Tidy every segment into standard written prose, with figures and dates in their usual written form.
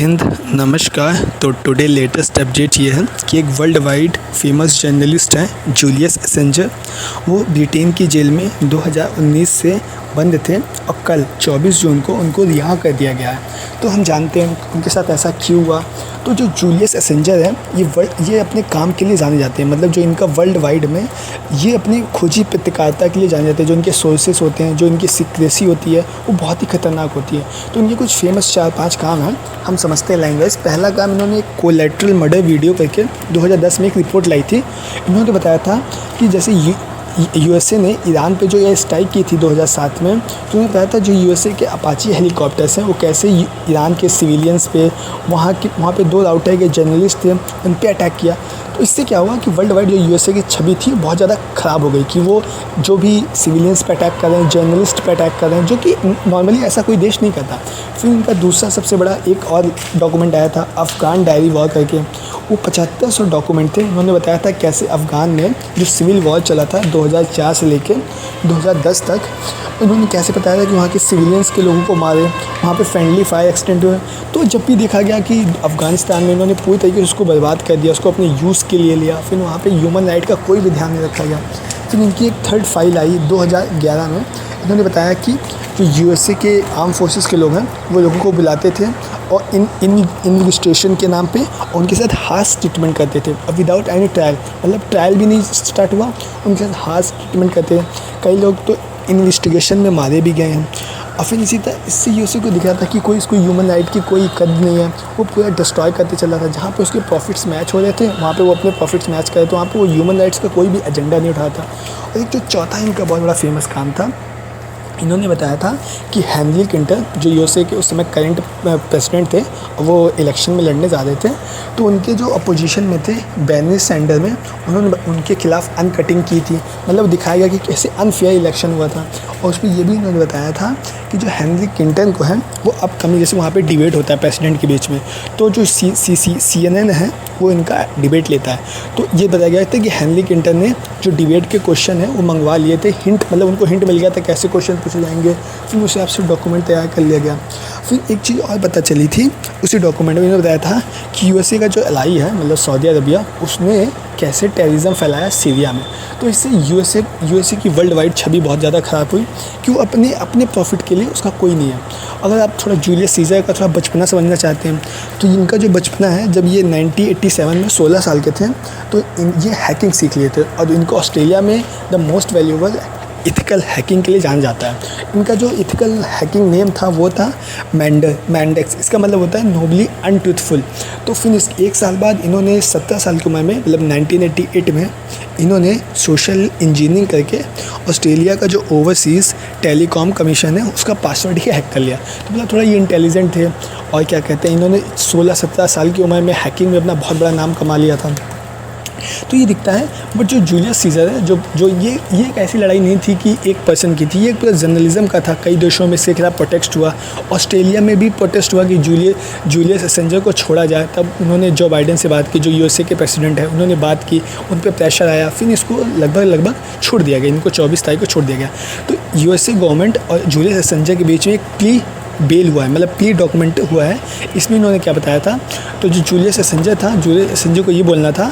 हिंद, नमस्कार। तो today latest update ये है कि एक वर्ल्ड वाइड फेमस जर्नलिस्ट हैं जूलियस एसेंजर। वो ब्रिटेन की जेल में 2019 से बंद थे और कल 24 जून को उनको रिहा कर दिया गया है। तो हम जानते हैं उनके साथ ऐसा क्यों हुआ। तो जो जूलियस एसेंजर है ये अपने काम के लिए जाने जाते हैं, मतलब जो इनका वर्ल्ड वाइड में ये अपनी खोजी पत्रकारिता के लिए जाने जाते हैं। जो इनके सोर्सेस होते हैं, जो इनकी सीक्रेसी होती है, वो बहुत ही खतरनाक होती है। तो इनके कुछ फेमस 4-5 काम हैं, हम समझते हैं लैंग्वेज। पहला काम, इन्होंने एक कोलैटरल मर्डर वीडियो करके 2010 में एक रिपोर्ट लाई थी। इन्होंने बताया था कि जैसे यूएसए ने ईरान पे जो एयर स्ट्राइक की थी 2007 में, तो उन्हें पता था जो यूएसए के अपाची हेलीकॉप्टर्स हैं वो कैसे ईरान के सिविलियंस पे वहाँ पे 2 राउटर के जर्नलिस्ट थे उन पे अटैक किया। तो इससे क्या हुआ कि वर्ल्ड वाइड जो यूएसए की छवि थी बहुत ज़्यादा ख़राब हो गई कि वो जो भी सिविलियंस पे अटैक कर रहे हैं, जर्नलिस्ट पे अटैक कर रहे हैं, जो कि नॉर्मली ऐसा कोई देश नहीं करता। फिर इनका दूसरा सबसे बड़ा एक और डॉक्यूमेंट आया था, अफ़गान डायरी वॉर करके। वो 7500 डॉक्यूमेंट थे। उन्होंने बताया था कैसे अफ़गान में जो सिविल वॉर चला था 2004 से लेकर 2010 तक, उन्होंने कैसे बताया था कि वहाँ के सिविलियंस के लोगों को मारे, वहाँ पे फ्रेंडली फायर एक्सटेंड हुए। तो जब भी देखा गया कि अफ़गानिस्तान में इन्होंने पूरी तरीके से उसको बर्बाद कर दिया, उसको अपने यूज़ के लिए लिया, फिर वहाँ पे ह्यूमन राइट का कोई भी ध्यान नहीं रखा गया। फिर इनकी एक थर्ड फाइल आई 2011 में। इन्होंने बताया कि जो यूएसए के आर्म फोर्सेस के लोग हैं वो लोगों को बुलाते थे और इन्वेस्टिगेशन के नाम पे और उनके साथ हार्श ट्रीटमेंट करते थे और विदाउट एनी ट्रायल, मतलब ट्रायल भी नहीं स्टार्ट हुआ, उनके साथ हार्श ट्रीटमेंट करते थे। कई लोग तो इन्वेस्टिगेशन में मारे भी गए हैं। और फिर इसी तरह इससे यूएसए को दिख रहा था कि कोई इसको ह्यूमन राइट की कोई कद्र नहीं है। वो पूरा डिस्ट्रॉय करते चला था। जहाँ पे उसके प्रॉफिट्स मैच हो रहे थे वहाँ पे वो अपने प्रॉफिट्स मैच कर रहे थे, वहाँ पे वो ह्यूमन राइट्स का कोई भी एजेंडा नहीं उठाता। और एक जो चौथा इनका बहुत बड़ा फेमस काम था, इन्होंने बताया था कि हेनरी क्लिंटन जो यूएसए के उस समय करंट प्रेसिडेंट थे, वो इलेक्शन में लड़ने जा रहे थे, तो उनके जो अपोजिशन में थे बर्नी सैंडर्स में, उन्होंने उनके खिलाफ अनकटिंग की थी। मतलब दिखाया गया कि कैसे अनफेयर इलेक्शन हुआ था। और उसमें ये भी उन्होंने बताया था कि जो हेनरी क्लिंटन को है वो अपकमिंग, जैसे वहाँ पे डिबेट होता है प्रेसिडेंट के बीच में, तो जो CNN है वो इनका डिबेट लेता है। तो ये बताया गया था कि हेनरी क्लिंटन ने जो डिबेट के क्वेश्चन है वो मंगवा लिए थे, हिंट, मतलब उनको हिंट मिल गया था कैसे क्वेश्चन पूछे जाएंगे। फिर उस हिसाब से डॉक्यूमेंट तैयार कर लिया गया। फिर एक चीज़ और पता चली थी उसी डॉक्यूमेंट में, इन्होंने बताया था कि यूएसए का जो एलाई है, मतलब सऊदी अरबिया, उसने कैसे टेररिज्म फैलाया सीरिया में। तो इससे यूएसए की वर्ल्ड वाइड छवि बहुत ज़्यादा ख़राब हुई कि वो अपने प्रॉफिट के लिए उसका कोई नहीं है। अगर आप थोड़ा जूलियस सीजर का थोड़ा बचपना समझना चाहते हैं तो इनका जो बचपना है, जब ये 1987 में 16 साल के थे तो ये हैकिंग सीख लिए थे और इनको ऑस्ट्रेलिया में the most valuable ethical hacking के लिए जाना जाता है। इनका जो इथिकल हैकिंग नेम था वो था मैंडेक्स। इसका मतलब होता है नोबली अनट्रूथफुल। तो फिर इस 1 साल बाद इन्होंने 17 साल की उम्र में, मतलब 1988 में, इन्होंने सोशल इंजीनियरिंग करके ऑस्ट्रेलिया का जो ओवरसीज़ टेलीकॉम कमीशन है उसका पासवर्ड ही हैक कर लिया। तो मतलब थोड़ा ये इंटेलिजेंट थे और क्या कहते हैं, इन्होंने 16-17 साल की उम्र में हैकिंग में अपना बहुत बड़ा नाम कमा लिया था। तो ये दिखता है। बट जो जूलियस सीजर है, जो ये एक ऐसी लड़ाई नहीं थी कि एक पर्सन की थी, ये एक पूरा जर्नलिज्म का था। कई देशों में इसके खिलाफ प्रोटेस्ट हुआ, ऑस्ट्रेलिया में भी प्रोटेस्ट हुआ कि जूलियस एसेंजर को छोड़ा जाए। तब उन्होंने जो बाइडेन से बात की, जो यूएसए के प्रेसिडेंट है, उन्होंने बात की, उन पर प्रेशर आया, फिर इसको लगभग छोड़ दिया गया। इनको 24 तारीख को छोड़ दिया गया। तो यूएसए गवर्नमेंट और जूलियस एसेंजर के बीच में एक प्ली बेल हुआ है, मतलब प्ली डॉक्यूमेंट हुआ है। इसमें इन्होंने क्या बताया था, तो जो जूलियस एसेंजर था, जूलियस एसेंजर को ये बोलना था,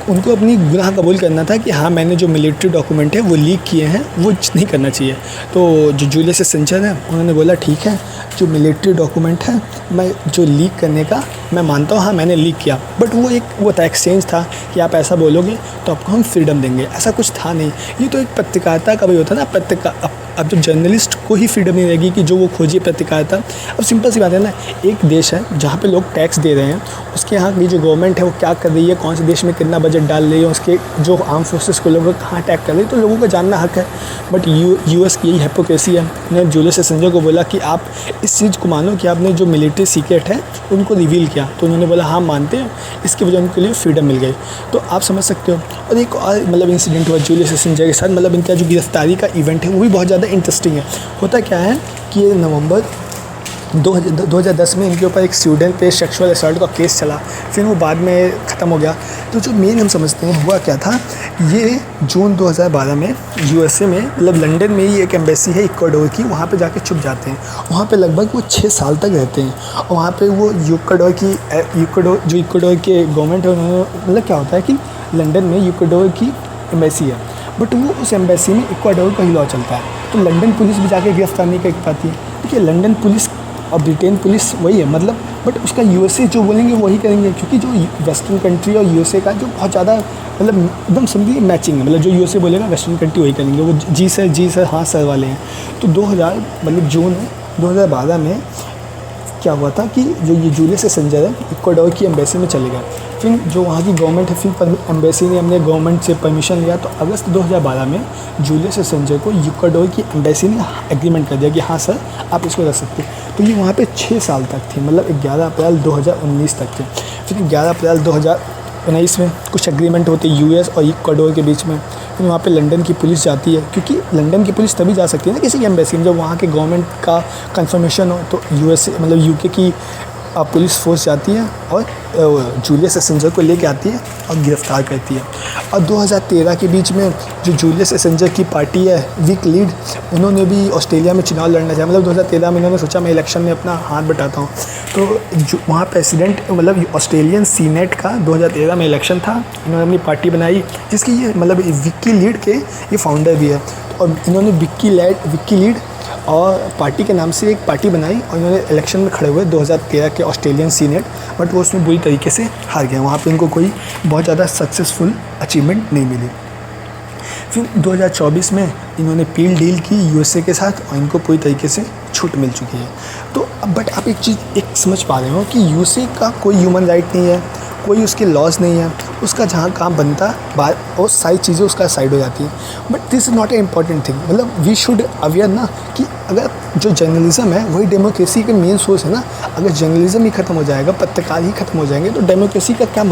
उनको अपनी गुनाह कबूल करना था कि हाँ मैंने जो मिलिट्री डॉक्यूमेंट है वो लीक किए हैं, वो नहीं करना चाहिए। तो जो जूलियस एसेंजर है उन्होंने बोला ठीक है, जो मिलिट्री डॉक्यूमेंट है मैं जो लीक करने का मैं मानता हूँ, हाँ मैंने लीक किया। बट वो था एक्सचेंज था कि आप ऐसा बोलोगे तो आपको हम फ्रीडम देंगे, ऐसा कुछ था नहीं। ये तो एक पत्रकारिता का भी होता है ना, अब जो जर्नलिस्ट को ही फ्रीडम नहीं रहेगी कि जो वो खोजिए पत्रकारिता। अब सिंपल सी बात है ना, एक देश है जहाँ पे लोग टैक्स दे रहे हैं, उसके यहाँ की जो गवर्नमेंट है वो क्या कर रही है, कौन से देश में कितना बजट डाल रही है, उसके जो आर्म फोर्सेस को लोग कहाँ अटैक कर रही है, तो लोगों को जानना हक है। बट यूएस की यही हिपोक्रेसी है। उन्होंने जूलियस एसेंजर को बोला कि आप इस चीज़ को मानो कि आपने जो मिलिट्री सीक्रेट है उनको रिवील किया, तो उन्होंने बोला हाँ मानते हैं, इसकी वजह उनके लिए फ्रीडम मिल गई। तो आप समझ सकते हो। और एक और मतलब इंसिडेंट हुआ जूलियस एसेंजर के साथ, मतलब इनका जो गिरफ्तारी का इवेंट है वो भी बहुत ज़्यादा इंटरेस्टिंग है। होता क्या है कि ये नवंबर 2010 में इनके ऊपर एक स्टूडेंट पे सेक्सुअल असॉल्ट का केस चला, फिर वो बाद में ख़त्म हो गया। तो जो मेन हम समझते हैं हुआ क्या था, ये जून 2012 में यूएसए में मतलब लंदन में ही एक एम्बेसी है इक्वाडोर की, वहाँ पे जाके छुप जाते हैं। वहाँ पे लगभग वो 6 साल तक रहते हैं और वहाँ पे वो इक्वाडोर के गवर्नमेंट है, उन्होंने मतलब क्या होता है कि लंदन में इक्वाडोर की एम्बेसी है, बट वो उस एम्बेसी में इक्वाडोर का ही लॉ चलता है, तो लंदन पुलिस भी जाके गिरफ्तार नहीं कर पाती है। देखिए लंदन पुलिस और ब्रिटेन पुलिस वही है मतलब, बट उसका यूएसए जो बोलेंगे वही करेंगे, क्योंकि जो वेस्टर्न कंट्री और यूएसए का जो बहुत ज़्यादा मतलब एकदम समझिए मैचिंग है, मतलब जो यूएसए बोलेगा वेस्टर्न कंट्री वही करेंगे, वो जी सर हाँ सर वाले हैं। तो 2000 मतलब जून 2012 में क्या हुआ था कि जो ये जूलियस एसेंजर है इक्वाडोर की एम्बेसी में चले गए। फिर जो वहाँ की गवर्नमेंट है, फिर एम्बेसी ने हमने गवर्नमेंट से परमिशन लिया, तो अगस्त 2012 में जूलियस एसेंजर को इक्वाडोर की एम्बेसी ने एग्रीमेंट कर दिया कि हाँ सर आप इसको रख सकते हैं। तो ये वहाँ पे 6 साल तक थे, मतलब 11 अप्रैल 2019 तक थे। फिर 11 अप्रैल 2019 में कुछ एग्रीमेंट होते यूएस और इक्वाडोर के बीच में। फिर वहाँ पे लंदन की पुलिस जाती है, क्योंकि लंदन की पुलिस तभी जा सकती है ना किसी की एम्बेसी में जब वहाँ के गवर्नमेंट का कंफर्मेशन हो। तो यूएसए मतलब यूके की पुलिस फोर्स जाती है और जूलियस एसेंजर को लेके आती है और गिरफ़्तार करती है। और 2013 के बीच में जो जूलियस एसेंजर की पार्टी है विकीलीक्स, उन्होंने भी ऑस्ट्रेलिया में चुनाव लड़ना चाहा, मतलब 2013 में इन्होंने सोचा मैं इलेक्शन में अपना हाथ बटाता हूँ। तो जो वहाँ प्रेसिडेंट मतलब ऑस्ट्रेलियन सीनेट का 2013 में इलेक्शन था, इन्होंने अपनी पार्टी बनाई जिसकी ये मतलब विकीलीक्स के ये फाउंडर भी है। और इन्होंने विकीलीक्स और पार्टी के नाम से एक पार्टी बनाई और इन्होंने इलेक्शन में खड़े हुए 2013 के ऑस्ट्रेलियन सीनेट, बट वो उसमें बुरी तरीके से हार गए। वहाँ पे इनको कोई बहुत ज़्यादा सक्सेसफुल अचीवमेंट नहीं मिली। फिर 2024 में इन्होंने पील डील की यूएसए के साथ और इनको पूरी तरीके से छूट मिल चुकी है। तो बट आप एक समझ पा रहे हो कि यूएसए का कोई ह्यूमन राइट नहीं है, कोई उसके लॉज नहीं है, उसका जहाँ काम बनता बात और सारी चीज़ें उसका साइड हो जाती हैं। But this is not a important thing, मतलब वी शुड अवेयर ना कि अगर जो जर्नलिज्म है वही डेमोक्रेसी के मेन सोर्स है ना। अगर जर्नलिज्म ही ख़त्म हो जाएगा, पत्रकार ही ख़त्म हो जाएंगे, तो डेमोक्रेसी का क्या मतलब।